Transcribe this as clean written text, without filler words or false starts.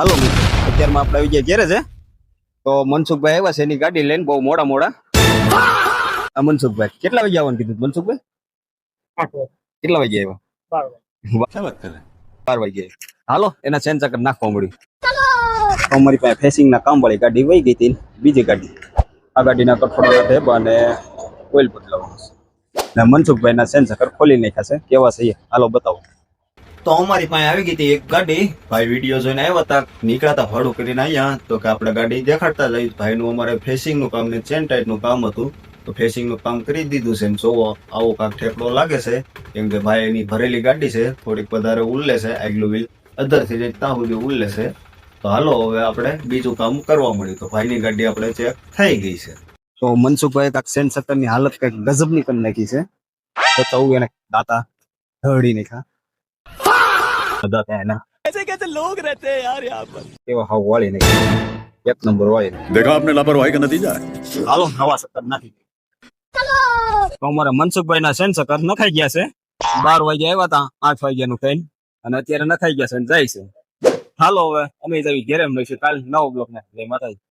હાલો મિત્રો, અત્યારમાં આપણે આવી ગયા ઘેરે છે. તો મનસુખભાઈ આવ્યા છે એની ગાડી લઈને બહુ મોડા. આ મનસુખભાઈ કેટલા વાગે આવવાનું કીધું મનસુખભાઈ? 8 વાગે. કેટલા વાગે આવ્યા? 12 વાગે. 12 વાગે. હાલો એના સેન્સર નાખવા મળ્યું. અમારી પાસે ફેસિંગ ના કામ વાળી ગાડી વહી ગઈ હતી. બીજી ગાડી આ ગાડીના કઠોળના ટેપ અને ઓઇલ બદલાવવાનું છે. ને મનસુખભાઈ ના સેન્સર ખોલી નાખ્યા છે. કેવા છે હાલો બતાવો. તો અમારી પાસે આવી ગઈ હતી એક ગાડી. ભાઈ વિડીયો જોઈને આવ્યા હતા, નીકળ્યા ભાડું કરીને અહીંયા. તો કે આપણે ગાડી દેખાડતા જઈએ. ભાઈનું અમારે ફેસિંગ નું કામ ને ચેન ટાઈટ નું કામ હતું. તો ફેસિંગ નું કામ કરી દીધું છે. જોવો આવો કાંક ઠેકડો લાગે છે. કેમ કે ભાઈ એની ભરેલી ગાડી છે, થોડીક વધારે ઉલ્લે છે. આગલું વ્હીલ અધરથી જઈ ત્યાં સુધી ઉલ્લે છે. તો હાલો હવે આપણે બીજું કામ કરવા મળ્યું. તો ભાઈની ગાડી આપણે ચેક થઈ ગઈ છે. તો મનસુખભાઈ કાંક સેન્સર ની હાલત કઈક ગજબ ની કરી નાખી છે. તો તવું એને દાતા ધડી નાખ્યા. ऐसे कैसे लोग रहते हैं यार यहाँ पर. કેવો હાવ વાળી નાખી, એક નંબર વાળી. देखा आपने लापरवाही का नतीजा है. હાલો નવા સકર નાખી. તો અમારા મનસુખભાઈ ના સેન્સર નખાઈ ગયા છે. 12 વાગે આવ્યા હતા, 8 વાગ્યાનું ટ્રેન અને અત્યારે નખાઈ ગયા છે જાય છે. હાલો હવે અમે જવી ઘેરે મળીશું કાલ નવો બ્લોક ને જય માતાજી.